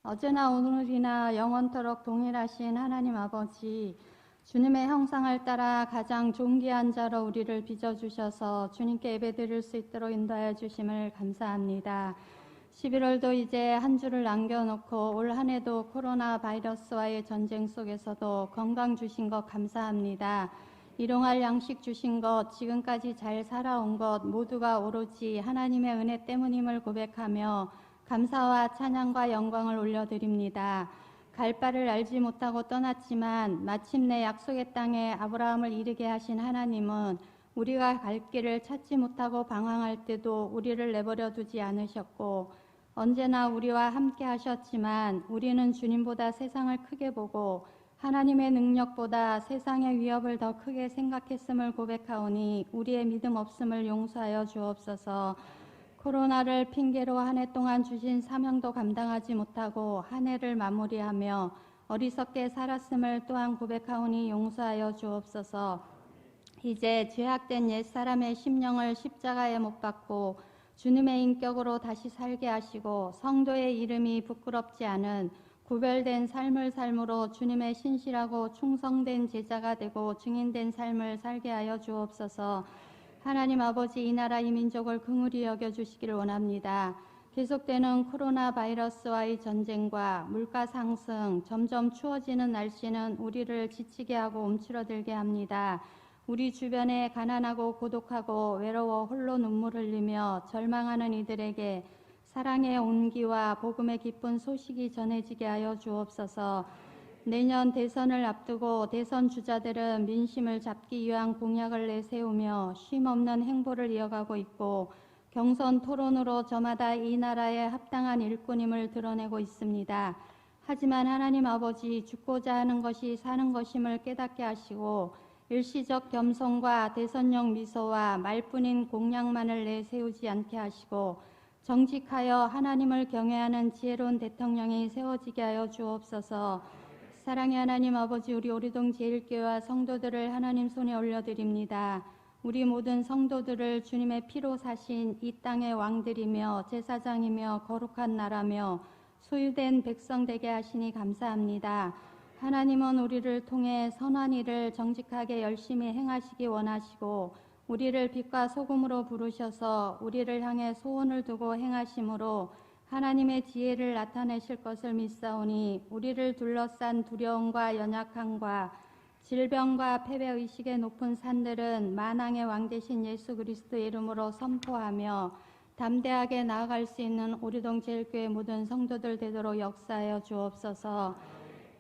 어제나 오늘이나 영원토록 동일하신 하나님 아버지, 주님의 형상을 따라 가장 존귀한 자로 우리를 빚어주셔서 주님께 예배드릴 수 있도록 인도하여 주심을 감사합니다. 11월도 이제 한 주를 남겨놓고 올 한 해도 코로나 바이러스와의 전쟁 속에서도 건강 주신 것 감사합니다. 일용할 양식 주신 것, 지금까지 잘 살아온 것 모두가 오로지 하나님의 은혜 때문임을 고백하며 감사와 찬양과 영광을 올려드립니다. 갈 바를 알지 못하고 떠났지만 마침내 약속의 땅에 아브라함을 이르게 하신 하나님은 우리가 갈 길을 찾지 못하고 방황할 때도 우리를 내버려 두지 않으셨고 언제나 우리와 함께 하셨지만 우리는 주님보다 세상을 크게 보고 하나님의 능력보다 세상의 위협을 더 크게 생각했음을 고백하오니 우리의 믿음 없음을 용서하여 주옵소서. 코로나를 핑계로 한 해 동안 주신 사명도 감당하지 못하고 한 해를 마무리하며 어리석게 살았음을 또한 고백하오니 용서하여 주옵소서. 이제 죄악된 옛사람의 심령을 십자가에 못 박고 주님의 인격으로 다시 살게 하시고 성도의 이름이 부끄럽지 않은 구별된 삶을 삶으로 주님의 신실하고 충성된 제자가 되고 증인된 삶을 살게 하여 주옵소서. 하나님 아버지, 이 나라 이 민족을 긍휼히 여겨주시기를 원합니다. 계속되는 코로나 바이러스와의 전쟁과 물가 상승, 점점 추워지는 날씨는 우리를 지치게 하고 움츠러들게 합니다. 우리 주변에 가난하고 고독하고 외로워 홀로 눈물 흘리며 절망하는 이들에게 사랑의 온기와 복음의 기쁜 소식이 전해지게 하여 주옵소서. 내년 대선을 앞두고 대선 주자들은 민심을 잡기 위한 공약을 내세우며 쉼없는 행보를 이어가고 있고 경선 토론으로 저마다 이 나라의 합당한 일꾼임을 드러내고 있습니다. 하지만 하나님 아버지, 죽고자 하는 것이 사는 것임을 깨닫게 하시고 일시적 겸손과 대선용 미소와 말뿐인 공약만을 내세우지 않게 하시고 정직하여 하나님을 경외하는 지혜로운 대통령이 세워지게 하여 주옵소서. 사랑의 하나님 아버지, 우리 오리동 제1교회와 성도들을 하나님 손에 올려드립니다. 우리 모든 성도들을 주님의 피로 사신 이 땅의 왕들이며 제사장이며 거룩한 나라며 소유된 백성 되게 하시니 감사합니다. 하나님은 우리를 통해 선한 일을 정직하게 열심히 행하시기 원하시고 우리를 빛과 소금으로 부르셔서 우리를 향해 소원을 두고 행하심으로 하나님의 지혜를 나타내실 것을 믿사오니 우리를 둘러싼 두려움과 연약함과 질병과 패배의식의 높은 산들은 만왕의 왕 되신 예수 그리스도의 이름으로 선포하며 담대하게 나아갈 수 있는 오리동 제1교회 모든 성도들 되도록 역사하여 주옵소서.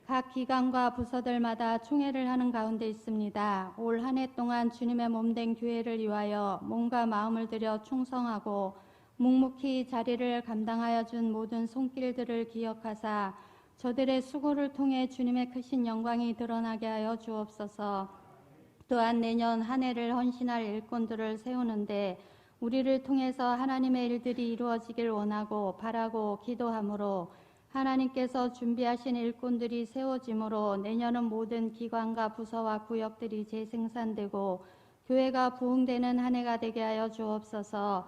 각 기관과 부서들마다 총회를 하는 가운데 있습니다. 올 한 해 동안 주님의 몸된 교회를 위하여 몸과 마음을 들여 충성하고 묵묵히 자리를 감당하여 준 모든 손길들을 기억하사 저들의 수고를 통해 주님의 크신 영광이 드러나게 하여 주옵소서. 또한 내년 한 해를 헌신할 일꾼들을 세우는데 우리를 통해서 하나님의 일들이 이루어지길 원하고 바라고 기도하므로 하나님께서 준비하신 일꾼들이 세워짐으로 내년은 모든 기관과 부서와 구역들이 재생산되고 교회가 부흥되는 한 해가 되게 하여 주옵소서.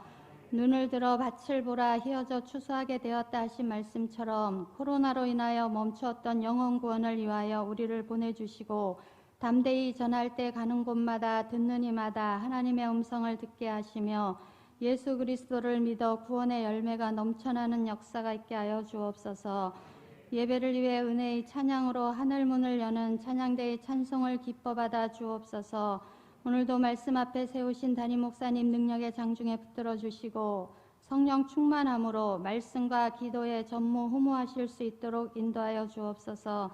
눈을 들어 밭을 보라 휘어져 추수하게 되었다 하신 말씀처럼 코로나로 인하여 멈추었던 영혼 구원을 위하여 우리를 보내주시고 담대히 전할 때 가는 곳마다 듣는 이마다 하나님의 음성을 듣게 하시며 예수 그리스도를 믿어 구원의 열매가 넘쳐나는 역사가 있게 하여 주옵소서. 예배를 위해 은혜의 찬양으로 하늘문을 여는 찬양대의 찬송을 기뻐 받아 주옵소서. 오늘도 말씀 앞에 세우신 담임 목사님 능력의 장중에 붙들어 주시고 성령 충만함으로 말씀과 기도에 전무후무하실 수 있도록 인도하여 주옵소서.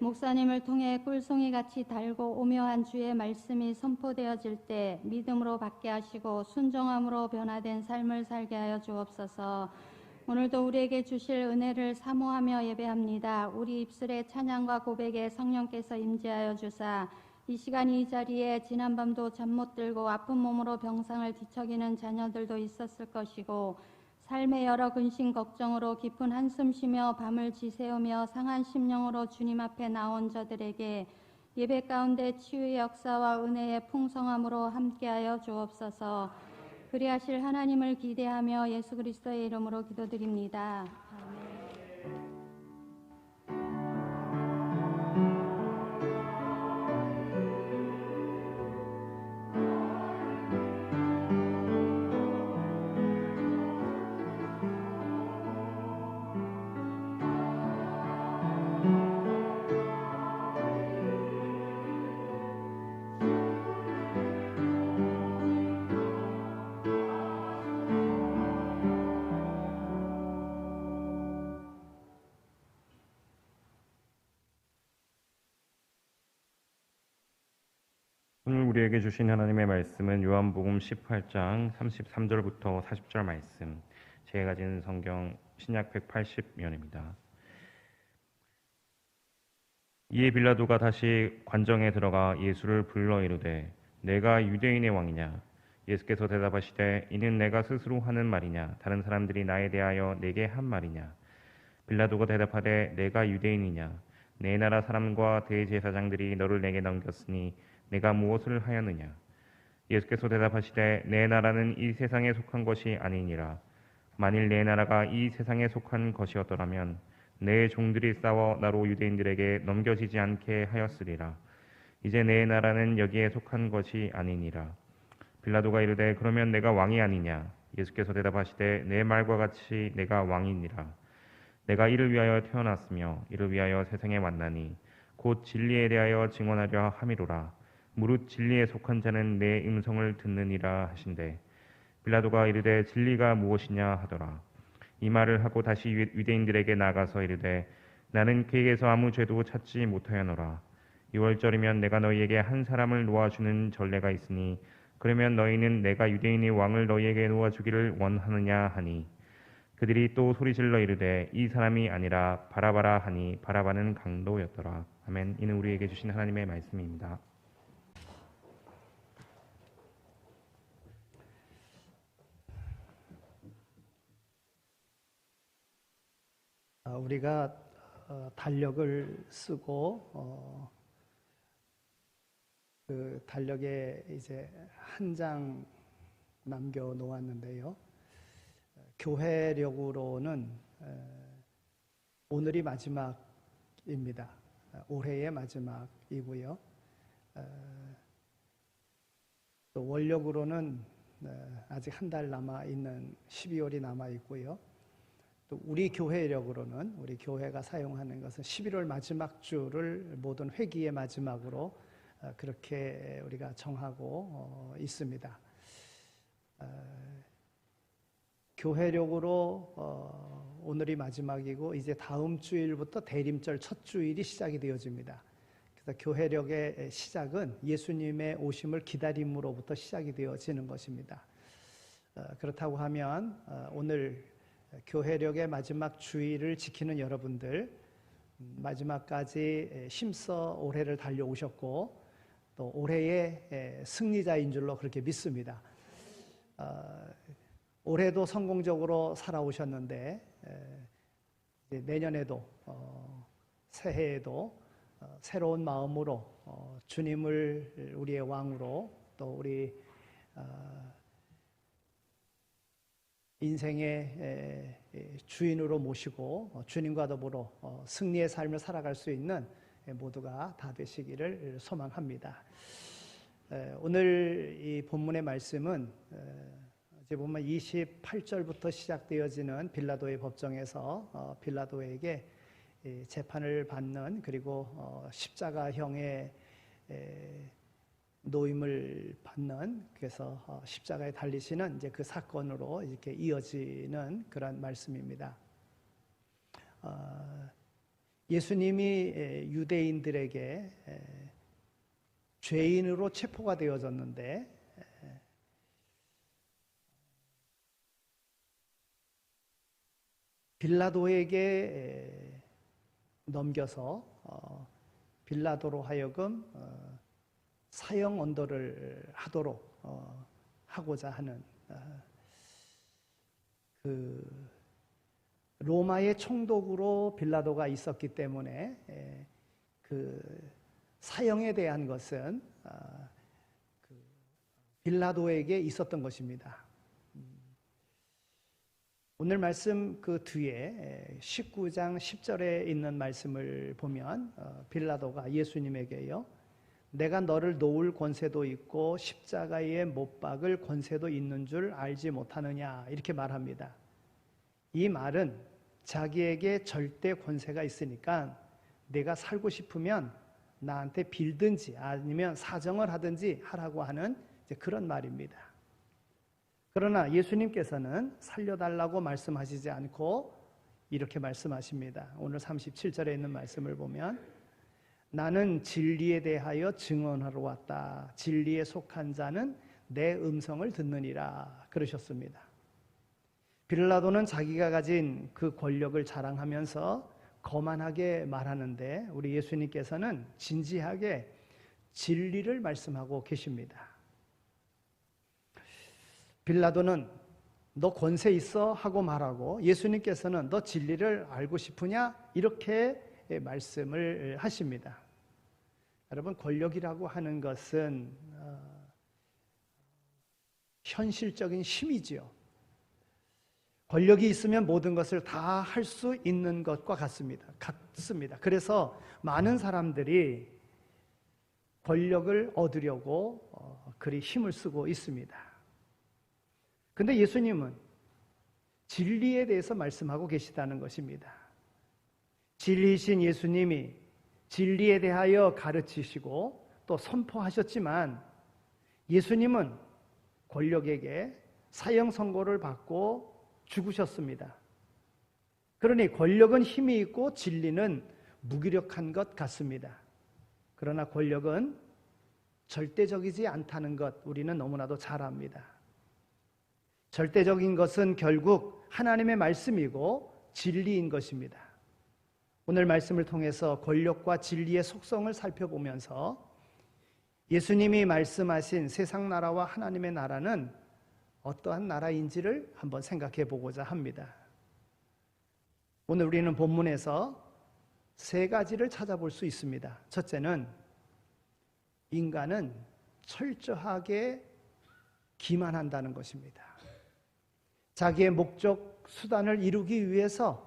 목사님을 통해 꿀송이같이 달고 오묘한 주의 말씀이 선포되어질 때 믿음으로 받게 하시고 순종함으로 변화된 삶을 살게 하여 주옵소서. 오늘도 우리에게 주실 은혜를 사모하며 예배합니다. 우리 입술의 찬양과 고백에 성령께서 임재하여 주사 이 시간 이 자리에 지난밤도 잠 못 들고 아픈 몸으로 병상을 뒤척이는 자녀들도 있었을 것이고 삶의 여러 근심 걱정으로 깊은 한숨 쉬며 밤을 지새우며 상한 심령으로 주님 앞에 나온 저들에게 예배 가운데 치유의 역사와 은혜의 풍성함으로 함께하여 주옵소서. 그리하실 하나님을 기대하며 예수 그리스도의 이름으로 기도드립니다. 아멘. 오늘 우리에게 주신 하나님의 말씀은 요한복음 18장 33절부터 40절 말씀, 제가 가진 성경 신약 180면입니다. 이에 빌라도가 다시 관정에 들어가 예수를 불러 이르되 내가 유대인의 왕이냐? 예수께서 대답하시되 이는 내가 스스로 하는 말이냐? 다른 사람들이 나에 대하여 내게 한 말이냐? 빌라도가 대답하되 내가 유대인이냐? 내 나라 사람과 대제사장들이 너를 내게 넘겼으니 내가 무엇을 하였느냐? 예수께서 대답하시되 내 나라는 이 세상에 속한 것이 아니니라. 만일 내 나라가 이 세상에 속한 것이었더라면 내 종들이 싸워 나로 유대인들에게 넘겨지지 않게 하였으리라. 이제 내 나라는 여기에 속한 것이 아니니라. 빌라도가 이르되 그러면 내가 왕이 아니냐? 예수께서 대답하시되 내 말과 같이 내가 왕이니라. 내가 이를 위하여 태어났으며 이를 위하여 세상에 왔나니 곧 진리에 대하여 증언하려 함이로라. 무릇 진리에 속한 자는 내 음성을 듣느니라 하신대. 빌라도가 이르되 진리가 무엇이냐 하더라. 이 말을 하고 다시 유대인들에게 나가서 이르되 나는 그에게서 아무 죄도 찾지 못하였노라. 6월절이면 내가 너희에게 한 사람을 놓아주는 전례가 있으니 그러면 너희는 내가 유대인의 왕을 너희에게 놓아주기를 원하느냐 하니 그들이 또 소리질러 이르되 이 사람이 아니라 바라바라 하니 바라바는 강도였더라. 아멘. 이는 우리에게 주신 하나님의 말씀입니다. 우리가 달력을 쓰고 그 달력에 이제 한 장 남겨 놓았는데요. 교회력으로는 오늘이 마지막입니다. 올해의 마지막이고요. 또 월력으로는 아직 한 달 남아 있는 12월이 남아 있고요. 또 우리 교회력으로는 우리 교회가 사용하는 것은 11월 마지막 주를 모든 회기의 마지막으로 그렇게 우리가 정하고 있습니다. 교회력으로 오늘이 마지막이고 이제 다음 주일부터 대림절 첫 주일이 시작이 되어집니다. 그래서 교회력의 시작은 예수님의 오심을 기다림으로부터 시작이 되어지는 것입니다. 그렇다고 하면 오늘 교회력의 마지막 주일을 지키는 여러분들, 마지막까지 힘써 올해를 달려오셨고 또 올해의 승리자인 줄로 그렇게 믿습니다. 올해도 성공적으로 살아오셨는데 내년에도 새해에도 새로운 마음으로 주님을 우리의 왕으로 또 우리 인생의 주인으로 모시고 주님과 더불어 승리의 삶을 살아갈 수 있는 모두가 다 되시기를 소망합니다. 오늘 이 본문의 말씀은 이제 보면 28절부터 시작되어지는 빌라도의 법정에서 빌라도에게 재판을 받는 그리고 십자가형의 노임을 받는, 그래서 십자가에 달리시는 이제 그 사건으로 이렇게 이어지는 그런 말씀입니다. 예수님이 유대인들에게 죄인으로 체포가 되어졌는데 빌라도에게 넘겨서 빌라도로 하여금 사형 언도를 하도록 하고자 하는 그 로마의 총독으로 빌라도가 있었기 때문에 그 사형에 대한 것은 그 빌라도에게 있었던 것입니다. 오늘 말씀 그 뒤에 19장 10절에 있는 말씀을 보면 빌라도가 예수님에게요, 내가 너를 놓을 권세도 있고 십자가에 못 박을 권세도 있는 줄 알지 못하느냐, 이렇게 말합니다. 이 말은 자기에게 절대 권세가 있으니까 내가 살고 싶으면 나한테 빌든지 아니면 사정을 하든지 하라고 하는 그런 말입니다. 그러나 예수님께서는 살려달라고 말씀하시지 않고 이렇게 말씀하십니다. 오늘 37절에 있는 말씀을 보면 나는 진리에 대하여 증언하러 왔다. 진리에 속한 자는 내 음성을 듣느니라 그러셨습니다. 빌라도는 자기가 가진 그 권력을 자랑하면서 거만하게 말하는데 우리 예수님께서는 진지하게 진리를 말씀하고 계십니다. 빌라도는 너 권세 있어 하고 말하고 예수님께서는 너 진리를 알고 싶으냐 이렇게 말씀을 하십니다. 여러분, 권력이라고 하는 것은 현실적인 힘이지요. 권력이 있으면 모든 것을 다 할 수 있는 것과 같습니다. 그래서 많은 사람들이 권력을 얻으려고 그리 힘을 쓰고 있습니다. 그런데 예수님은 진리에 대해서 말씀하고 계시다는 것입니다. 진리이신 예수님이 진리에 대하여 가르치시고 또 선포하셨지만 예수님은 권력에게 사형 선고를 받고 죽으셨습니다. 그러니 권력은 힘이 있고 진리는 무기력한 것 같습니다. 그러나 권력은 절대적이지 않다는 것 우리는 너무나도 잘 압니다. 절대적인 것은 결국 하나님의 말씀이고 진리인 것입니다. 오늘 말씀을 통해서 권력과 진리의 속성을 살펴보면서 예수님이 말씀하신 세상 나라와 하나님의 나라는 어떠한 나라인지를 한번 생각해 보고자 합니다. 오늘 우리는 본문에서 세 가지를 찾아볼 수 있습니다. 첫째는 인간은 철저하게 기만한다는 것입니다. 자기의 목적, 수단을 이루기 위해서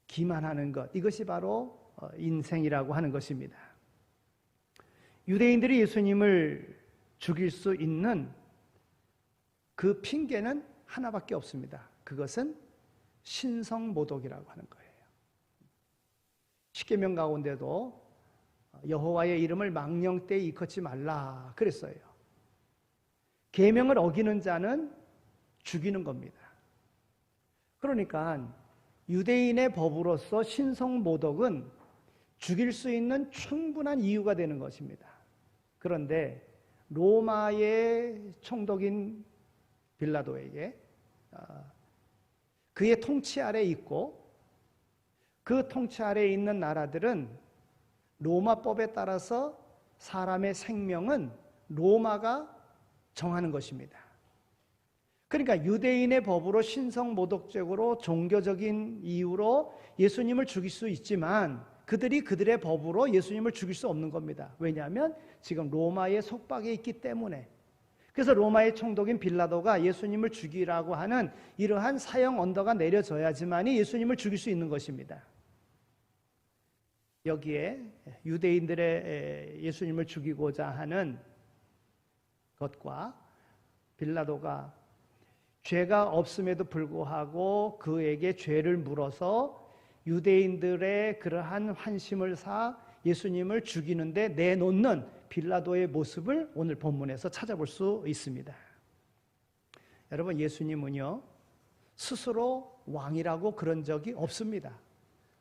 기만하는 것, 이것이 바로 인생이라고 하는 것입니다. 유대인들이 예수님을 죽일 수 있는 그 핑계는 하나밖에 없습니다. 그것은 신성모독이라고 하는 거예요. 십계명 가운데도 여호와의 이름을 망령되이 일컫지 말라 그랬어요. 계명을 어기는 자는 죽이는 겁니다. 그러니까 유대인의 법으로서 신성모독은 죽일 수 있는 충분한 이유가 되는 것입니다. 그런데 로마의 총독인 빌라도에게 그의 통치 아래에 있고 그 통치 아래에 있는 나라들은 로마법에 따라서 사람의 생명은 로마가 정하는 것입니다. 그러니까 유대인의 법으로 신성모독적으로 종교적인 이유로 예수님을 죽일 수 있지만 그들이 그들의 법으로 예수님을 죽일 수 없는 겁니다. 왜냐하면 지금 로마의 속박에 있기 때문에. 그래서 로마의 총독인 빌라도가 예수님을 죽이라고 하는 이러한 사형 언더가 내려져야지만이 예수님을 죽일 수 있는 것입니다. 여기에 유대인들의 예수님을 죽이고자 하는 것과 빌라도가 죄가 없음에도 불구하고 그에게 죄를 물어서 유대인들의 그러한 환심을 사 예수님을 죽이는데 내놓는 빌라도의 모습을 오늘 본문에서 찾아볼 수 있습니다. 여러분, 예수님은요 스스로 왕이라고 그런 적이 없습니다.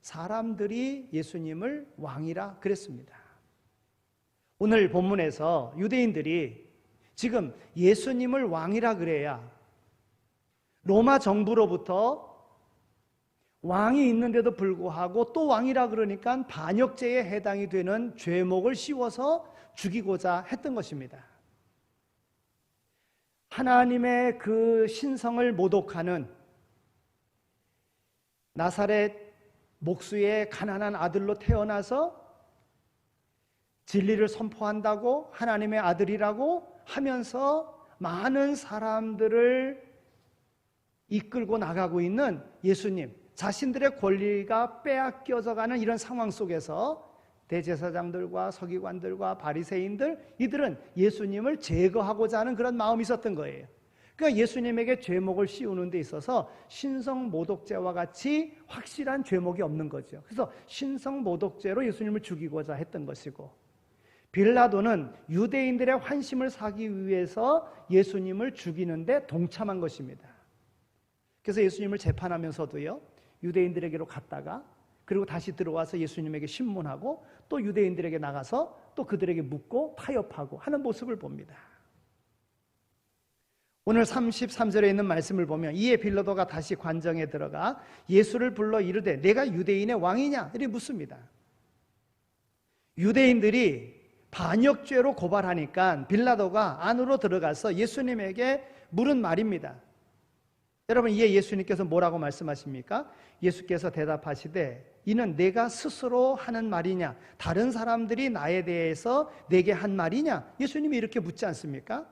사람들이 예수님을 왕이라 그랬습니다. 오늘 본문에서 유대인들이 지금 예수님을 왕이라 그래야 로마 정부로부터 왕이 있는데도 불구하고 또 왕이라 그러니까 반역죄에 해당이 되는 죄목을 씌워서 죽이고자 했던 것입니다. 하나님의 그 신성을 모독하는 나사렛 목수의 가난한 아들로 태어나서 진리를 선포한다고 하나님의 아들이라고 하면서 많은 사람들을 이끌고 나가고 있는 예수님, 자신들의 권리가 빼앗겨져 가는 이런 상황 속에서 대제사장들과 서기관들과 바리새인들, 이들은 예수님을 제거하고자 하는 그런 마음이 있었던 거예요. 그러니까 예수님에게 죄목을 씌우는 데 있어서 신성모독죄와 같이 확실한 죄목이 없는 거죠. 그래서 신성모독죄로 예수님을 죽이고자 했던 것이고, 빌라도는 유대인들의 환심을 사기 위해서 예수님을 죽이는데 동참한 것입니다. 그래서 예수님을 재판하면서도요 유대인들에게로 갔다가 그리고 다시 들어와서 예수님에게 신문하고 또 유대인들에게 나가서 또 그들에게 묻고 타협하고 하는 모습을 봅니다. 오늘 33절에 있는 말씀을 보면 이에 빌라도가 다시 관정에 들어가 예수를 불러 이르되 내가 유대인의 왕이냐? 이렇게 묻습니다. 유대인들이 반역죄로 고발하니까 빌라도가 안으로 들어가서 예수님에게 물은 말입니다. 여러분, 이에 예수님께서 뭐라고 말씀하십니까? 예수께서 대답하시되 이는 내가 스스로 하는 말이냐? 다른 사람들이 나에 대해서 내게 한 말이냐? 예수님이 이렇게 묻지 않습니까?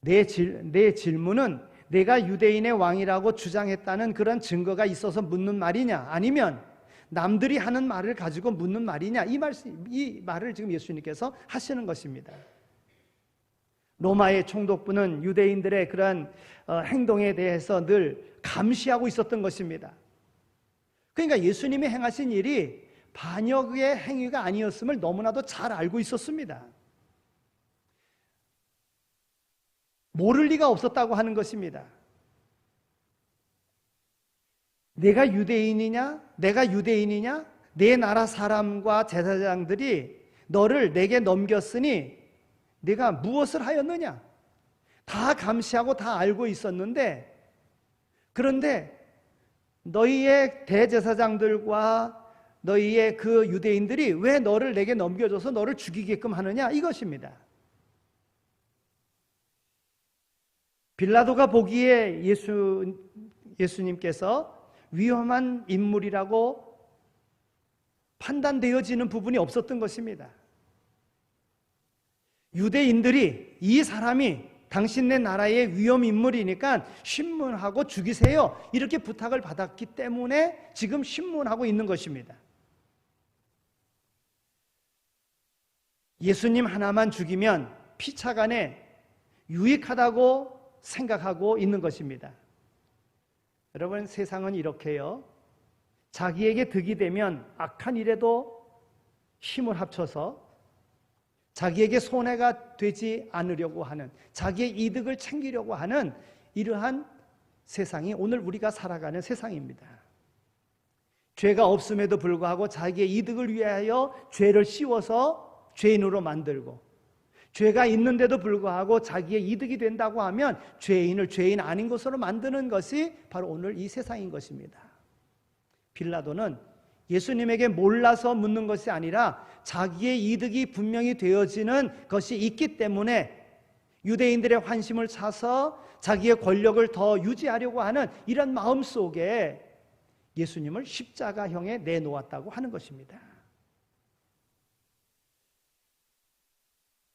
내 질문은 내가 유대인의 왕이라고 주장했다는 그런 증거가 있어서 묻는 말이냐? 아니면 남들이 하는 말을 가지고 묻는 말이냐? 이 말을 지금 예수님께서 하시는 것입니다. 로마의 총독부는 유대인들의 그런 행동에 대해서 늘 감시하고 있었던 것입니다. 그러니까 예수님이 행하신 일이 반역의 행위가 아니었음을 너무나도 잘 알고 있었습니다. 모를 리가 없었다고 하는 것입니다. 내가 유대인이냐? 내 나라 사람과 제사장들이 너를 내게 넘겼으니 네가 무엇을 하였느냐? 다 감시하고 다 알고 있었는데, 그런데 너희의 대제사장들과 너희의 그 유대인들이 왜 너를 내게 넘겨줘서 너를 죽이게끔 하느냐? 이것입니다. 빌라도가 보기에 예수님께서 위험한 인물이라고 판단되어지는 부분이 없었던 것입니다. 유대인들이 이 사람이 당신네 나라의 위험 인물이니까 신문하고 죽이세요, 이렇게 부탁을 받았기 때문에 지금 신문하고 있는 것입니다. 예수님 하나만 죽이면 피차간에 유익하다고 생각하고 있는 것입니다. 여러분, 세상은 이렇게요, 자기에게 득이 되면 악한 일에도 힘을 합쳐서 자기에게 손해가 되지 않으려고 하는, 자기의 이득을 챙기려고 하는 이러한 세상이 오늘 우리가 살아가는 세상입니다. 죄가 없음에도 불구하고 자기의 이득을 위하여 죄를 씌워서 죄인으로 만들고, 죄가 있는데도 불구하고 자기의 이득이 된다고 하면 죄인을 죄인 아닌 것으로 만드는 것이 바로 오늘 이 세상인 것입니다. 빌라도는 예수님에게 몰라서 묻는 것이 아니라 자기의 이득이 분명히 되어지는 것이 있기 때문에 유대인들의 환심을 사서 자기의 권력을 더 유지하려고 하는 이런 마음 속에 예수님을 십자가형에 내놓았다고 하는 것입니다.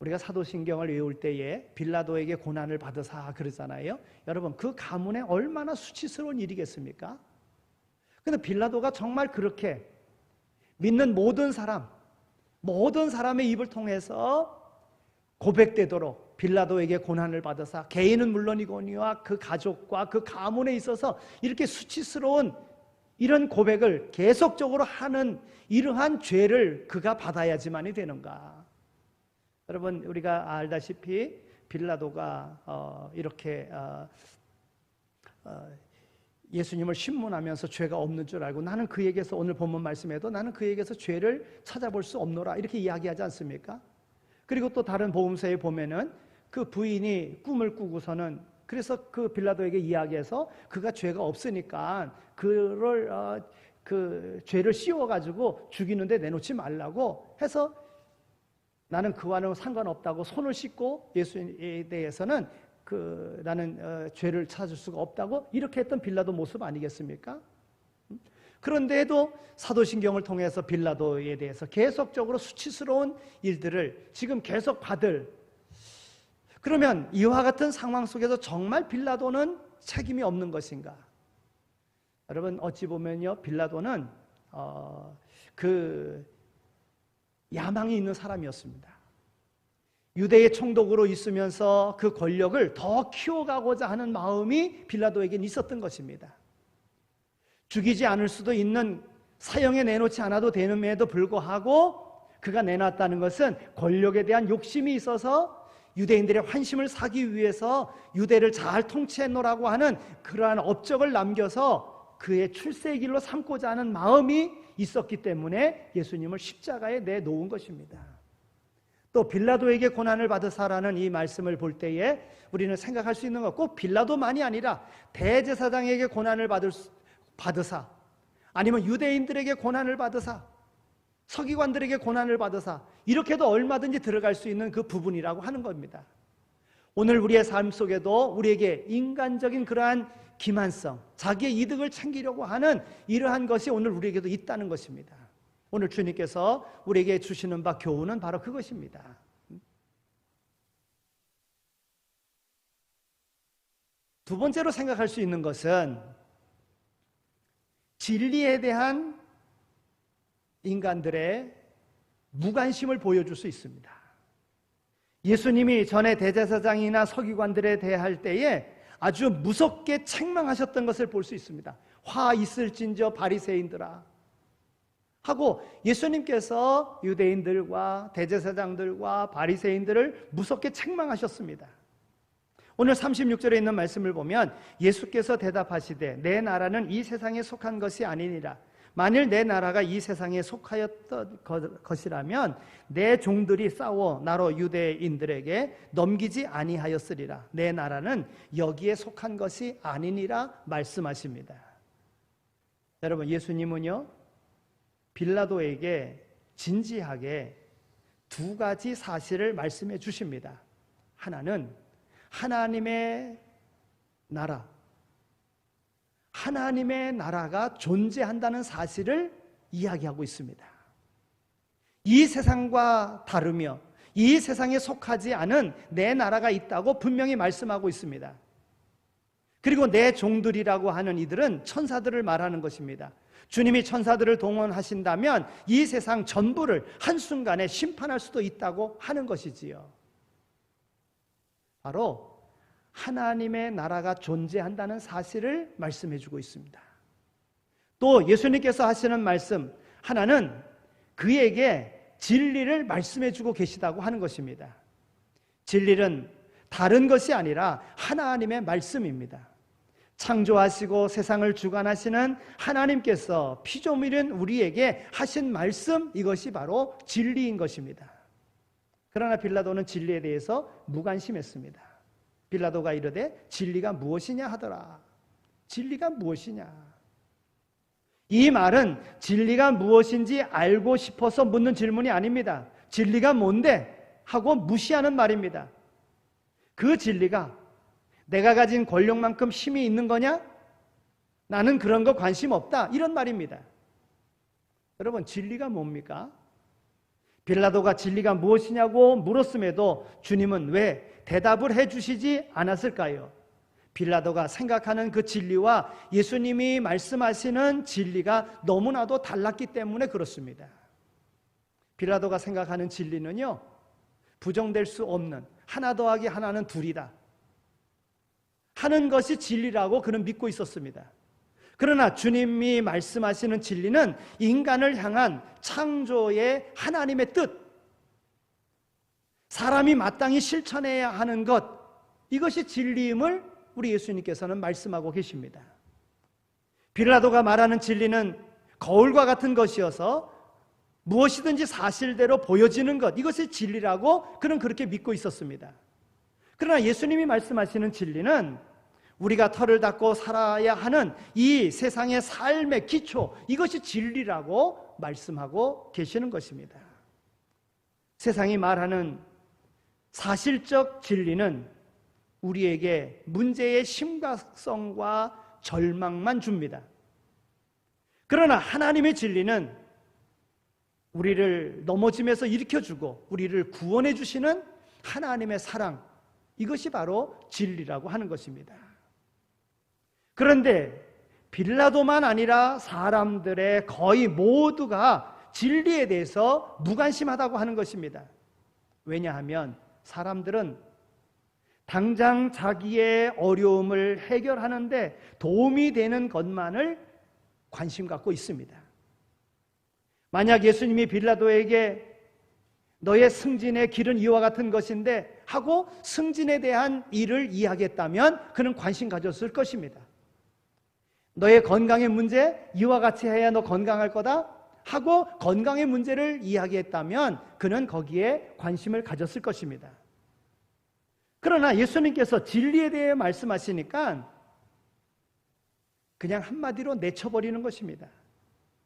우리가 사도신경을 외울 때에 빌라도에게 고난을 받으사 그러잖아요. 여러분, 그 가문에 얼마나 수치스러운 일이겠습니까? 근데 빌라도가 정말 그렇게 믿는 모든 사람의 입을 통해서 고백되도록 빌라도에게 고난을 받으사 개인은 물론이거니와 그 가족과 그 가문에 있어서 이렇게 수치스러운 이런 고백을 계속적으로 하는 이러한 죄를 그가 받아야지만이 되는가? 여러분, 우리가 알다시피 빌라도가 이렇게 예수님을 신문하면서 죄가 없는 줄 알고 나는 그에게서, 오늘 본문 말씀에도 나는 그에게서 죄를 찾아볼 수 없노라 이렇게 이야기하지 않습니까? 그리고 또 다른 복음서에 보면은 그 부인이 꿈을 꾸고서는 그래서 그 빌라도에게 이야기해서 그가 죄가 없으니까 그를 그 죄를 씌워가지고 죽이는데 내놓지 말라고 해서 나는 그와는 상관없다고 손을 씻고 예수에 대해서는 나는 죄를 찾을 수가 없다고 이렇게 했던 빌라도 모습 아니겠습니까? 그런데도 사도신경을 통해서 빌라도에 대해서 계속적으로 수치스러운 일들을 지금 계속 받을, 그러면 이와 같은 상황 속에서 정말 빌라도는 책임이 없는 것인가? 여러분, 어찌 보면요, 빌라도는 그 야망이 있는 사람이었습니다. 유대의 총독으로 있으면서 그 권력을 더 키워가고자 하는 마음이 빌라도에게는 있었던 것입니다. 죽이지 않을 수도 있는, 사형에 내놓지 않아도 되는에도 불구하고 그가 내놨다는 것은 권력에 대한 욕심이 있어서 유대인들의 환심을 사기 위해서 유대를 잘 통치해 놓으라고 하는 그러한 업적을 남겨서 그의 출세의 길로 삼고자 하는 마음이 있었기 때문에 예수님을 십자가에 내놓은 것입니다. 또 빌라도에게 고난을 받으사라는 이 말씀을 볼 때에 우리는 생각할 수 있는 것, 꼭 빌라도만이 아니라 대제사장에게 고난을 받으사, 아니면 유대인들에게 고난을 받으사, 서기관들에게 고난을 받으사, 이렇게도 얼마든지 들어갈 수 있는 그 부분이라고 하는 겁니다. 오늘 우리의 삶 속에도 우리에게 인간적인 그러한 기만성, 자기의 이득을 챙기려고 하는 이러한 것이 오늘 우리에게도 있다는 것입니다. 오늘 주님께서 우리에게 주시는 바 교훈은 바로 그것입니다. 두 번째로 생각할 수 있는 것은 진리에 대한 인간들의 무관심을 보여줄 수 있습니다. 예수님이 전에 대제사장이나 서기관들에 대할 때에 아주 무섭게 책망하셨던 것을 볼 수 있습니다. 화 있을진저 바리새인들아 하고 예수님께서 유대인들과 대제사장들과 바리새인들을 무섭게 책망하셨습니다. 오늘 36절에 있는 말씀을 보면 예수께서 대답하시되 내 나라는 이 세상에 속한 것이 아니니라. 만일 내 나라가 이 세상에 속하였던 것이라면 내 종들이 싸워 나로 유대인들에게 넘기지 아니하였으리라. 내 나라는 여기에 속한 것이 아니니라 말씀하십니다. 여러분, 예수님은요 빌라도에게 진지하게 두 가지 사실을 말씀해 주십니다. 하나는 하나님의 나라, 하나님의 나라가 존재한다는 사실을 이야기하고 있습니다. 이 세상과 다르며 이 세상에 속하지 않은 내 나라가 있다고 분명히 말씀하고 있습니다. 그리고 내 종들이라고 하는 이들은 천사들을 말하는 것입니다. 주님이 천사들을 동원하신다면 이 세상 전부를 한순간에 심판할 수도 있다고 하는 것이지요. 바로 하나님의 나라가 존재한다는 사실을 말씀해 주고 있습니다. 또 예수님께서 하시는 말씀 하나는 그에게 진리를 말씀해 주고 계시다고 하는 것입니다. 진리는 다른 것이 아니라 하나님의 말씀입니다. 창조하시고 세상을 주관하시는 하나님께서 피조물인 우리에게 하신 말씀, 이것이 바로 진리인 것입니다. 그러나 빌라도는 진리에 대해서 무관심했습니다. 빌라도가 이르되 진리가 무엇이냐 하더라. 진리가 무엇이냐? 이 말은 진리가 무엇인지 알고 싶어서 묻는 질문이 아닙니다. 진리가 뭔데? 하고 무시하는 말입니다. 그 진리가 내가 가진 권력만큼 힘이 있는 거냐? 나는 그런 거 관심 없다. 이런 말입니다. 여러분, 진리가 뭡니까? 빌라도가 진리가 무엇이냐고 물었음에도 주님은 왜 대답을 해주시지 않았을까요? 빌라도가 생각하는 그 진리와 예수님이 말씀하시는 진리가 너무나도 달랐기 때문에 그렇습니다. 빌라도가 생각하는 진리는요, 부정될 수 없는 하나 더하기 하나는 둘이다 하는 것이 진리라고 그는 믿고 있었습니다. 그러나 주님이 말씀하시는 진리는 인간을 향한 창조의 하나님의 뜻, 사람이 마땅히 실천해야 하는 것, 이것이 진리임을 우리 예수님께서는 말씀하고 계십니다. 빌라도가 말하는 진리는 거울과 같은 것이어서 무엇이든지 사실대로 보여지는 것, 이것이 진리라고 그는 그렇게 믿고 있었습니다. 그러나 예수님이 말씀하시는 진리는 우리가 털을 닦고 살아야 하는 이 세상의 삶의 기초, 이것이 진리라고 말씀하고 계시는 것입니다. 세상이 말하는 사실적 진리는 우리에게 문제의 심각성과 절망만 줍니다. 그러나 하나님의 진리는 우리를 넘어짐에서 일으켜주고 우리를 구원해 주시는 하나님의 사랑, 이것이 바로 진리라고 하는 것입니다. 그런데 빌라도만 아니라 사람들의 거의 모두가 진리에 대해서 무관심하다고 하는 것입니다. 왜냐하면 사람들은 당장 자기의 어려움을 해결하는데 도움이 되는 것만을 관심 갖고 있습니다. 만약 예수님이 빌라도에게 너의 승진의 길은 이와 같은 것인데 하고 승진에 대한 일을 이야기했다면 그는 관심 가졌을 것입니다. 너의 건강의 문제 이와 같이 해야 너 건강할 거다 하고 건강의 문제를 이야기했다면 그는 거기에 관심을 가졌을 것입니다. 그러나 예수님께서 진리에 대해 말씀하시니까 그냥 한마디로 내쳐버리는 것입니다.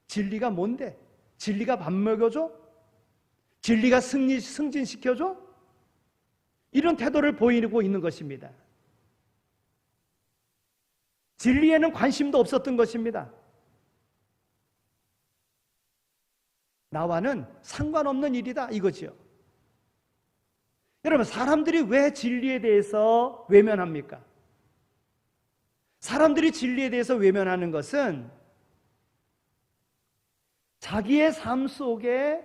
진리가 뭔데? 진리가 밥 먹여줘? 진리가 승진시켜줘? 이런 태도를 보이고 있는 것입니다. 진리에는 관심도 없었던 것입니다. 나와는 상관없는 일이다 이거지요. 여러분, 사람들이 왜 진리에 대해서 외면합니까? 사람들이 진리에 대해서 외면하는 것은 자기의 삶 속에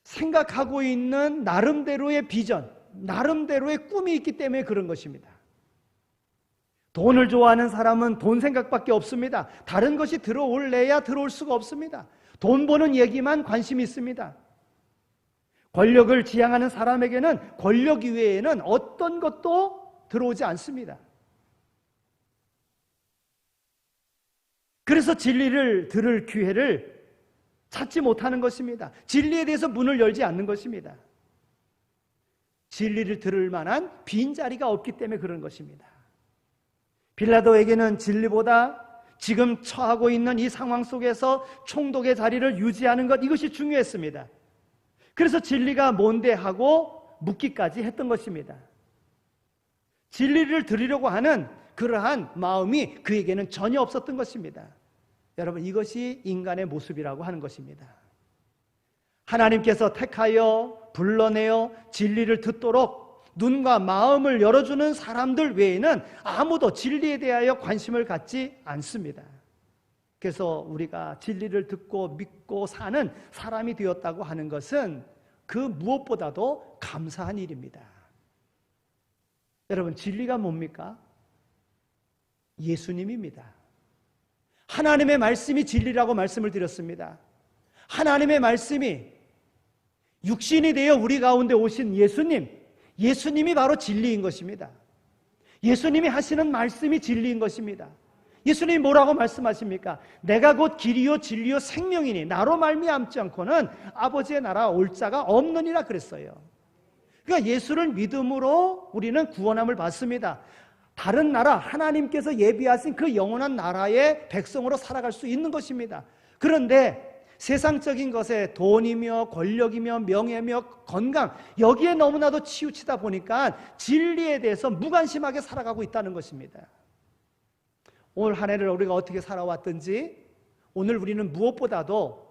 생각하고 있는 나름대로의 비전, 나름대로의 꿈이 있기 때문에 그런 것입니다. 돈을 좋아하는 사람은 돈 생각밖에 없습니다. 다른 것이 들어올래야 들어올 수가 없습니다. 돈 버는 얘기만 관심이 있습니다. 권력을 지향하는 사람에게는 권력 이외에는 어떤 것도 들어오지 않습니다. 그래서 진리를 들을 기회를 찾지 못하는 것입니다. 진리에 대해서 문을 열지 않는 것입니다. 진리를 들을 만한 빈자리가 없기 때문에 그런 것입니다. 빌라도에게는 진리보다 지금 처하고 있는 이 상황 속에서 총독의 자리를 유지하는 것, 이것이 중요했습니다. 그래서 진리가 뭔데 하고 묻기까지 했던 것입니다. 진리를 들으려고 하는 그러한 마음이 그에게는 전혀 없었던 것입니다. 여러분, 이것이 인간의 모습이라고 하는 것입니다. 하나님께서 택하여 불러내어 진리를 듣도록 눈과 마음을 열어주는 사람들 외에는 아무도 진리에 대하여 관심을 갖지 않습니다. 그래서 우리가 진리를 듣고 믿고 사는 사람이 되었다고 하는 것은 그 무엇보다도 감사한 일입니다. 여러분, 진리가 뭡니까? 예수님입니다. 하나님의 말씀이 진리라고 말씀을 드렸습니다. 하나님의 말씀이 육신이 되어 우리 가운데 오신 예수님이 바로 진리인 것입니다. 예수님이 하시는 말씀이 진리인 것입니다. 예수님이 뭐라고 말씀하십니까? 내가 곧 길이요 진리요 생명이니 나로 말미암지 않고는 아버지의 나라 올 자가 없느니라 그랬어요. 그러니까 예수를 믿음으로 우리는 구원함을 받습니다. 다른 나라, 하나님께서 예비하신 그 영원한 나라의 백성으로 살아갈 수 있는 것입니다. 그런데 세상적인 것에 돈이며 권력이며 명예며 건강, 여기에 너무나도 치우치다 보니까 진리에 대해서 무관심하게 살아가고 있다는 것입니다. 오늘 한 해를 우리가 어떻게 살아왔든지 오늘 우리는 무엇보다도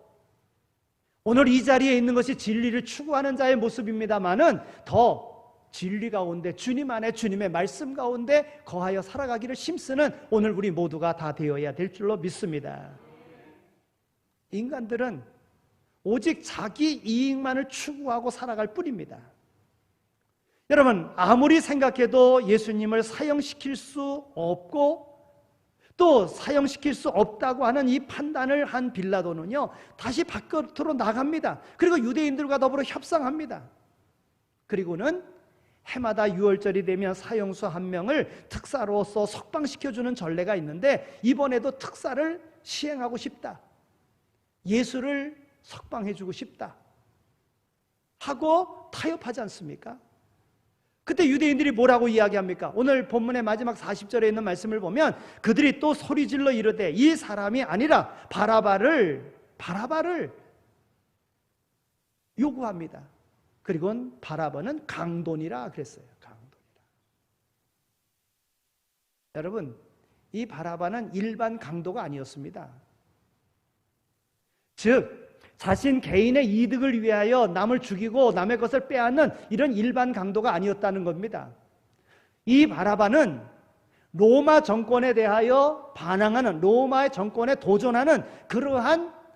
오늘 이 자리에 있는 것이 진리를 추구하는 자의 모습입니다만은 더 진리 가운데 주님 안에 주님의 말씀 가운데 거하여 살아가기를 힘쓰는 오늘 우리 모두가 다 되어야 될 줄로 믿습니다. 인간들은 오직 자기 이익만을 추구하고 살아갈 뿐입니다. 여러분, 아무리 생각해도 예수님을 사형시킬 수 없고 또 사형시킬 수 없다고 하는 이 판단을 한 빌라도는요, 다시 바깥으로 나갑니다. 그리고 유대인들과 더불어 협상합니다. 그리고는 해마다 유월절이 되면 사형수 한 명을 특사로서 석방시켜주는 전례가 있는데 이번에도 특사를 시행하고 싶다, 예수를 석방해주고 싶다 하고 타협하지 않습니까? 그때 유대인들이 뭐라고 이야기합니까? 오늘 본문의 마지막 40절에 있는 말씀을 보면 그들이 또 소리질러 이르되 이 사람이 아니라 바라바를 요구합니다. 그리고는 바라바는 강도니라 그랬어요. 강도니라. 여러분, 이 바라바는 일반 강도가 아니었습니다. 즉 자신 개인의 이득을 위하여 남을 죽이고 남의 것을 빼앗는 이런 일반 강도가 아니었다는 겁니다. 이 바라바는 로마 정권에 대하여 반항하는, 로마의 정권에 도전하는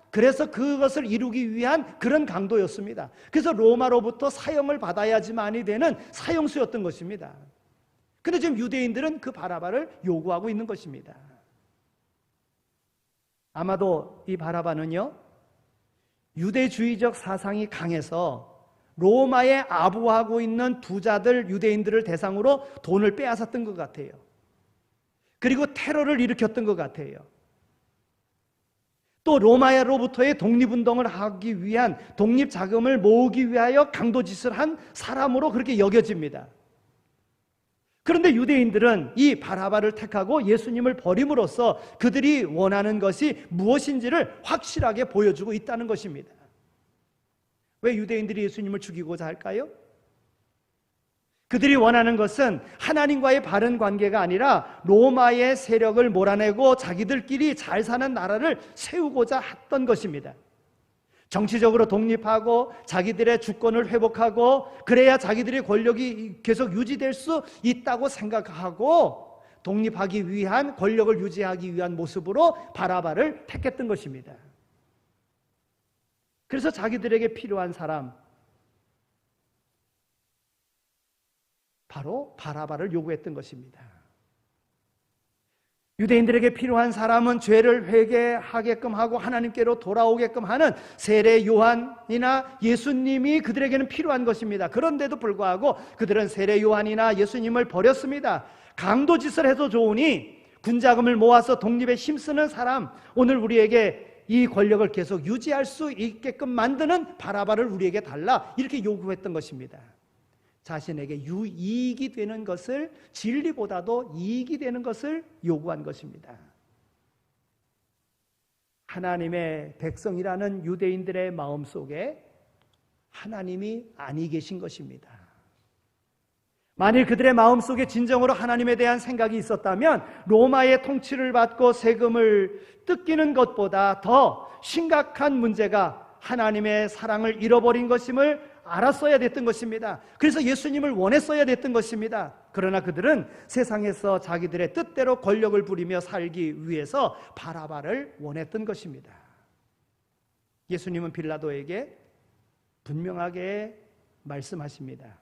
그래서 그것을 이루기 위한 그런 강도였습니다. 그래서 로마로부터 사형을 받아야지만이 되는 사형수였던 것입니다. 그런데 지금 유대인들은 그 바라바를 요구하고 있는 것입니다. 아마도 이 바라바는요, 유대주의적 사상이 강해서 로마에 아부하고 있는 부자들, 유대인들을 대상으로 돈을 빼앗았던 것 같아요. 그리고 테러를 일으켰던 것 같아요. 또 로마로부터의 독립운동을 하기 위한 독립자금을 모으기 위하여 강도짓을 한 사람으로 그렇게 여겨집니다. 그런데 유대인들은 이 바라바를 택하고 예수님을 버림으로써 그들이 원하는 것이 무엇인지를 확실하게 보여주고 있다는 것입니다. 왜 유대인들이 예수님을 죽이고자 할까요? 그들이 원하는 것은 하나님과의 바른 관계가 아니라 로마의 세력을 몰아내고 자기들끼리 잘 사는 나라를 세우고자 했던 것입니다. 정치적으로 독립하고 자기들의 주권을 회복하고 그래야 자기들의 권력이 계속 유지될 수 있다고 생각하고 독립하기 위한, 권력을 유지하기 위한 모습으로 바라바를 택했던 것입니다. 그래서 자기들에게 필요한 사람, 바로 바라바를 요구했던 것입니다. 유대인들에게 필요한 사람은 죄를 회개하게끔 하고 하나님께로 돌아오게끔 하는 세례 요한이나 예수님이 그들에게는 필요한 것입니다. 그런데도 불구하고 그들은 세례 요한이나 예수님을 버렸습니다. 강도짓을 해도 좋으니 군자금을 모아서 독립에 힘쓰는 사람, 오늘 우리에게 이 권력을 계속 유지할 수 있게끔 만드는 바라바를 우리에게 달라, 이렇게 요구했던 것입니다. 자신에게 유이익이 되는 것을, 진리보다도 이익이 되는 것을 요구한 것입니다. 하나님의 백성이라는 유대인들의 마음속에 하나님이 아니 계신 것입니다. 만일 그들의 마음속에 진정으로 하나님에 대한 생각이 있었다면 로마의 통치를 받고 세금을 뜯기는 것보다 더 심각한 문제가 하나님의 사랑을 잃어버린 것임을 알았어야 됐던 것입니다. 그래서 예수님을 원했어야 됐던 것입니다. 그러나 그들은 세상에서 자기들의 뜻대로 권력을 부리며 살기 위해서 바라바를 원했던 것입니다. 예수님은 빌라도에게 분명하게 말씀하십니다.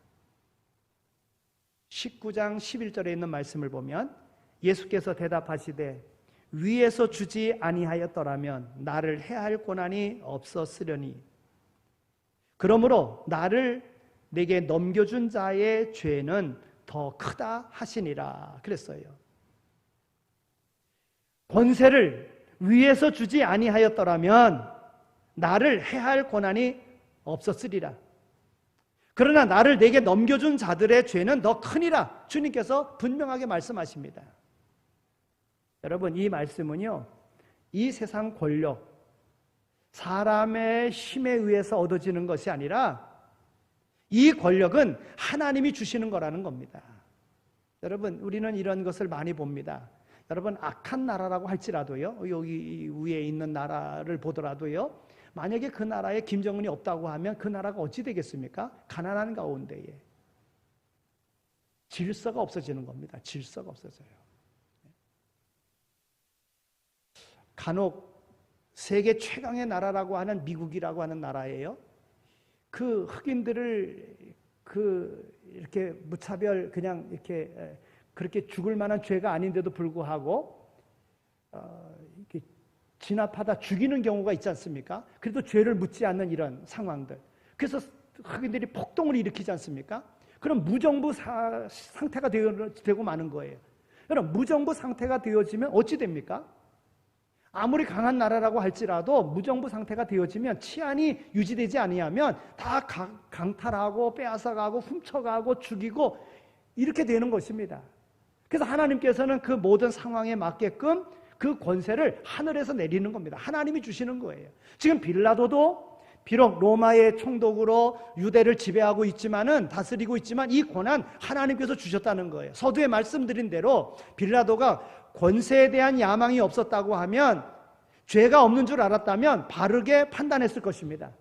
19장 11절에 있는 말씀을 보면 예수께서 대답하시되 위에서 주지 아니하였더라면 나를 해할 권한이 없었으려니 그러므로 나를 내게 넘겨준 자의 죄는 더 크다 하시니라 그랬어요. 권세를 위에서 주지 아니하였더라면 나를 해할 권한이 없었으리라. 그러나 나를 내게 넘겨준 자들의 죄는 더 크니라. 주님께서 분명하게 말씀하십니다. 여러분, 이 말씀은요, 이 세상 권력, 사람의 힘에 의해서 얻어지는 것이 아니라 이 권력은 하나님이 주시는 거라는 겁니다. 여러분, 우리는 이런 것을 많이 봅니다. 여러분, 악한 나라라고 할지라도요, 여기 위에 있는 나라를 보더라도요, 만약에 그 나라에 김정은이 없다고 하면 그 나라가 어찌 되겠습니까? 가난한 가운데에 질서가 없어지는 겁니다. 질서가 없어져요. 간혹 세계 최강의 나라라고 하는 미국이라고 하는 나라예요. 그 흑인들을 이렇게 무차별 그냥 이렇게 그렇게 죽을 만한 죄가 아닌데도 불구하고 이렇게 진압하다 죽이는 경우가 있지 않습니까? 그래도 죄를 묻지 않는 이런 상황들. 그래서 흑인들이 폭동을 일으키지 않습니까? 그럼 무정부 상태가 되고 마는 거예요. 여러분, 무정부 상태가 되어지면 어찌 됩니까? 아무리 강한 나라라고 할지라도 무정부 상태가 되어지면 치안이 유지되지 아니하면 다 강탈하고 빼앗아가고 훔쳐가고 죽이고 이렇게 되는 것입니다. 그래서 하나님께서는 그 모든 상황에 맞게끔 그 권세를 하늘에서 내리는 겁니다. 하나님이 주시는 거예요. 지금 빌라도도 비록 로마의 총독으로 유대를 지배하고 있지만은, 다스리고 있지만 이 권한 하나님께서 주셨다는 거예요. 서두에 말씀드린 대로 빌라도가 권세에 대한 야망이 없었다고 하면, 죄가 없는 줄 알았다면 바르게 판단했을 것입니다.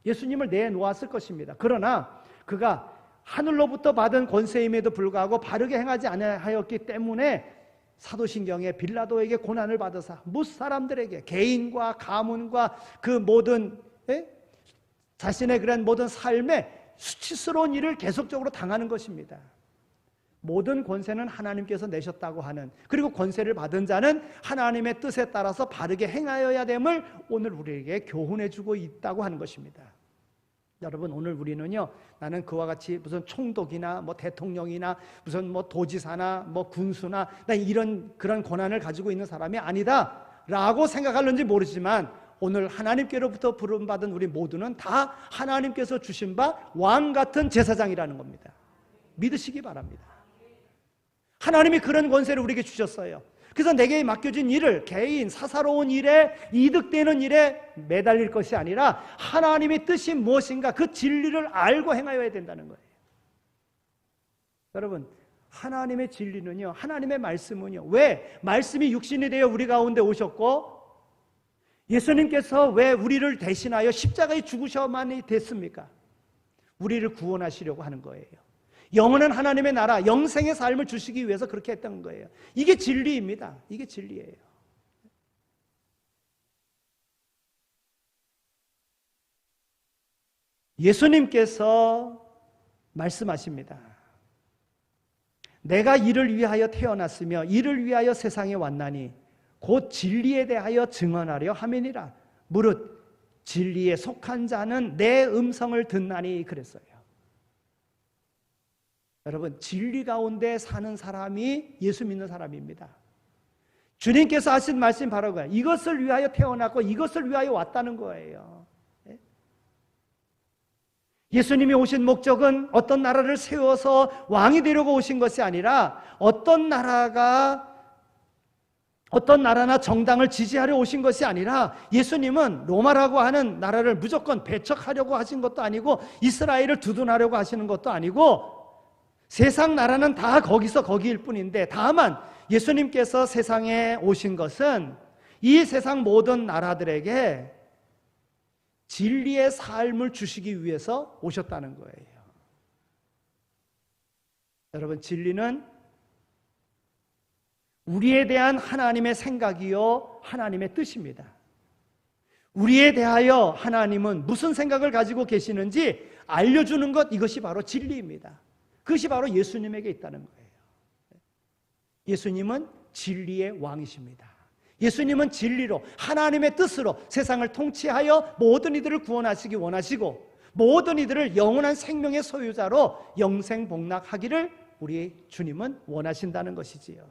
예수님을 내놓았을 것입니다. 그러나 그가 하늘로부터 받은 권세임에도 불구하고 바르게 행하지 아니하였기 때문에 사도신경에 빌라도에게 고난을 받으사 무사람들에게 개인과 가문과 그 모든 자신의 그런 모든 삶에 수치스러운 일을 계속적으로 당하는 것입니다. 모든 권세는 하나님께서 내셨다고 하는, 그리고 권세를 받은 자는 하나님의 뜻에 따라서 바르게 행하여야 됨을 오늘 우리에게 교훈해 주고 있다고 하는 것입니다. 여러분, 오늘 우리는요, 나는 그와 같이 무슨 총독이나 뭐 대통령이나 무슨 뭐 도지사나 뭐 군수나 나 이런 그런 권한을 가지고 있는 사람이 아니다라고 생각할는지 모르지만, 오늘 하나님께로부터 부름받은 우리 모두는 다 하나님께서 주신 바 왕 같은 제사장이라는 겁니다. 믿으시기 바랍니다. 하나님이 그런 권세를 우리에게 주셨어요. 그래서 내게 맡겨진 일을 개인 사사로운 일에 이득되는 일에 매달릴 것이 아니라 하나님의 뜻이 무엇인가 그 진리를 알고 행하여야 된다는 거예요. 여러분, 하나님의 진리는요, 하나님의 말씀은요, 왜 말씀이 육신이 되어 우리 가운데 오셨고 예수님께서 왜 우리를 대신하여 십자가에 죽으셔야만 됐습니까? 우리를 구원하시려고 하는 거예요. 영원한 하나님의 나라, 영생의 삶을 주시기 위해서 그렇게 했던 거예요. 이게 진리입니다. 이게 진리예요. 예수님께서 말씀하십니다. 내가 이를 위하여 태어났으며 이를 위하여 세상에 왔나니 곧 진리에 대하여 증언하려 함이니라. 무릇 진리에 속한 자는 내 음성을 듣나니 그랬어요. 여러분, 진리 가운데 사는 사람이 예수 믿는 사람입니다. 주님께서 하신 말씀 바로 그거예요. 이것을 위하여 태어났고 이것을 위하여 왔다는 거예요. 예수님이 오신 목적은 어떤 나라를 세워서 왕이 되려고 오신 것이 아니라 어떤 나라나 정당을 지지하려 오신 것이 아니라 예수님은 로마라고 하는 나라를 무조건 배척하려고 하신 것도 아니고 이스라엘을 두둔하려고 하시는 것도 아니고 세상 나라는 다 거기서 거기일 뿐인데, 다만 예수님께서 세상에 오신 것은 이 세상 모든 나라들에게 진리의 삶을 주시기 위해서 오셨다는 거예요. 여러분, 진리는 우리에 대한 하나님의 생각이요 하나님의 뜻입니다. 우리에 대하여 하나님은 무슨 생각을 가지고 계시는지 알려주는 것, 이것이 바로 진리입니다. 그것이 바로 예수님에게 있다는 거예요. 예수님은 진리의 왕이십니다. 예수님은 진리로 하나님의 뜻으로 세상을 통치하여 모든 이들을 구원하시기 원하시고 모든 이들을 영원한 생명의 소유자로 영생복락하기를 우리 주님은 원하신다는 것이지요.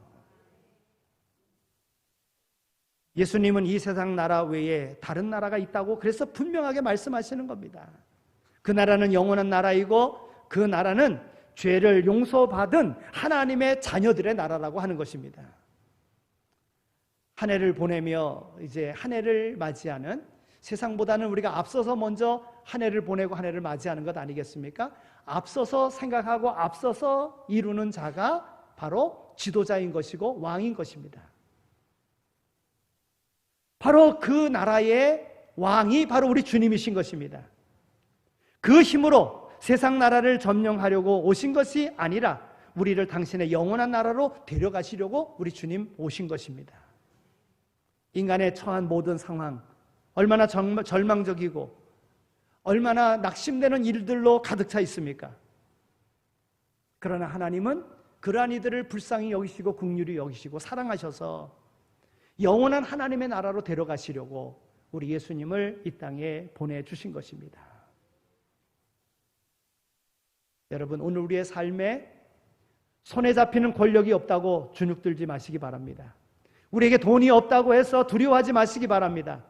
예수님은 이 세상 나라 외에 다른 나라가 있다고 그래서 분명하게 말씀하시는 겁니다. 그 나라는 영원한 나라이고 그 나라는 죄를 용서받은 하나님의 자녀들의 나라라고 하는 것입니다. 한 해를 보내며 이제 한 해를 맞이하는, 세상보다는 우리가 앞서서 먼저 한 해를 보내고 한 해를 맞이하는 것 아니겠습니까? 앞서서 생각하고 앞서서 이루는 자가 바로 지도자인 것이고 왕인 것입니다. 바로 그 나라의 왕이 바로 우리 주님이신 것입니다. 그 힘으로 세상 나라를 점령하려고 오신 것이 아니라 우리를 당신의 영원한 나라로 데려가시려고 우리 주님 오신 것입니다. 인간의 처한 모든 상황, 얼마나 절망적이고 얼마나 낙심되는 일들로 가득 차 있습니까? 그러나 하나님은 그러한 이들을 불쌍히 여기시고 긍휼히 여기시고 사랑하셔서 영원한 하나님의 나라로 데려가시려고 우리 예수님을 이 땅에 보내주신 것입니다. 여러분, 오늘 우리의 삶에 손에 잡히는 권력이 없다고 주눅들지 마시기 바랍니다. 우리에게 돈이 없다고 해서 두려워하지 마시기 바랍니다.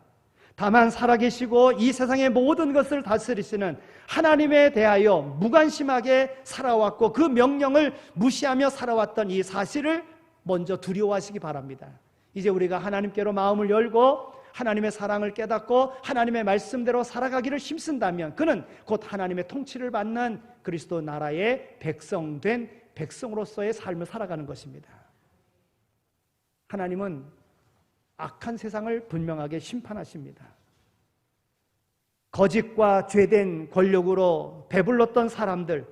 다만 살아계시고 이 세상의 모든 것을 다스리시는 하나님에 대하여 무관심하게 살아왔고 그 명령을 무시하며 살아왔던 이 사실을 먼저 두려워하시기 바랍니다. 이제 우리가 하나님께로 마음을 열고 하나님의 사랑을 깨닫고 하나님의 말씀대로 살아가기를 힘쓴다면 그는 곧 하나님의 통치를 받는 그리스도 나라의 백성된 백성으로서의 삶을 살아가는 것입니다. 하나님은 악한 세상을 분명하게 심판하십니다. 거짓과 죄된 권력으로 배불렀던 사람들,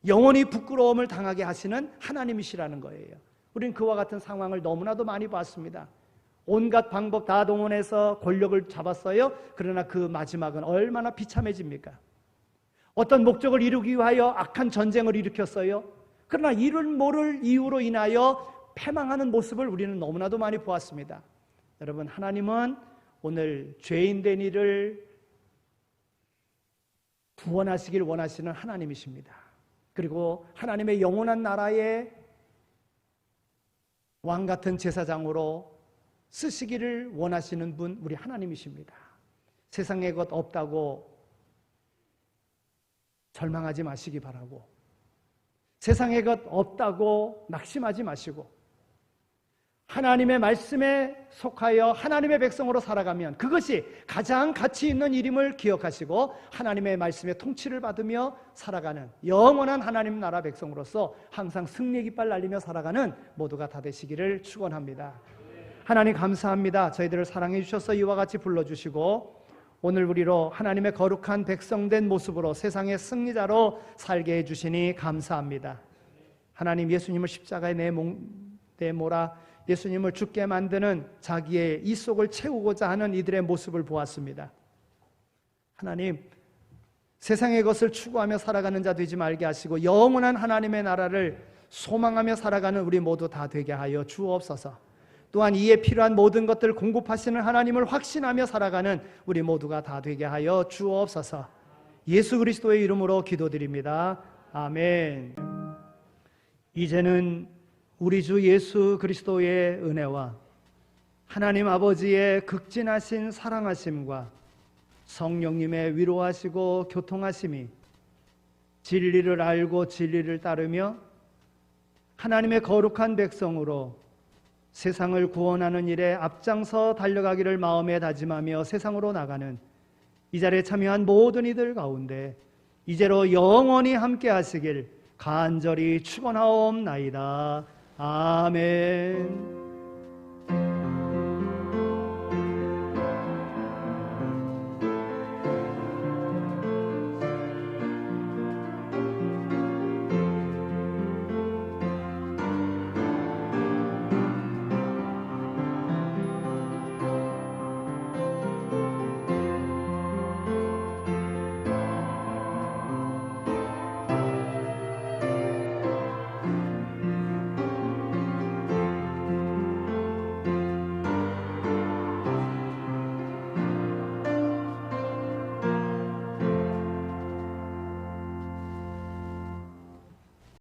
영원히 부끄러움을 당하게 하시는 하나님이시라는 거예요. 우린 그와 같은 상황을 너무나도 많이 봤습니다. 온갖 방법 다 동원해서 권력을 잡았어요. 그러나 그 마지막은 얼마나 비참해집니까? 어떤 목적을 이루기 위하여 악한 전쟁을 일으켰어요. 그러나 이를 모를 이유로 인하여 패망하는 모습을 우리는 너무나도 많이 보았습니다. 여러분, 하나님은 오늘 죄인된 이를 구원하시길 원하시는 하나님이십니다. 그리고 하나님의 영원한 나라의 왕 같은 제사장으로 쓰시기를 원하시는 분 우리 하나님이십니다. 세상에 것 없다고 절망하지 마시기 바라고, 세상에 것 없다고 낙심하지 마시고, 하나님의 말씀에 속하여 하나님의 백성으로 살아가면 그것이 가장 가치 있는 일임을 기억하시고 하나님의 말씀의 통치를 받으며 살아가는 영원한 하나님 나라 백성으로서 항상 승리의 깃발 날리며 살아가는 모두가 다 되시기를 축원합니다. 하나님 감사합니다. 저희들을 사랑해 주셔서 이와 같이 불러주시고 오늘 우리로 하나님의 거룩한 백성된 모습으로 세상의 승리자로 살게 해주시니 감사합니다. 하나님, 예수님을 십자가에 내몰아 예수님을 죽게 만드는 자기의 이 속을 채우고자 하는 이들의 모습을 보았습니다. 하나님, 세상의 것을 추구하며 살아가는 자 되지 말게 하시고 영원한 하나님의 나라를 소망하며 살아가는 우리 모두 다 되게 하여 주옵소서. 또한 이에 필요한 모든 것들을 공급하시는 하나님을 확신하며 살아가는 우리 모두가 다 되게 하여 주옵소서. 예수 그리스도의 이름으로 기도드립니다. 아멘. 이제는 우리 주 예수 그리스도의 은혜와 하나님 아버지의 극진하신 사랑하심과 성령님의 위로하시고 교통하심이 진리를 알고 진리를 따르며 하나님의 거룩한 백성으로 세상을 구원하는 일에 앞장서 달려가기를 마음에 다짐하며 세상으로 나가는 이 자리에 참여한 모든 이들 가운데 이제로 영원히 함께 하시길 간절히 축원하옵나이다. 아멘.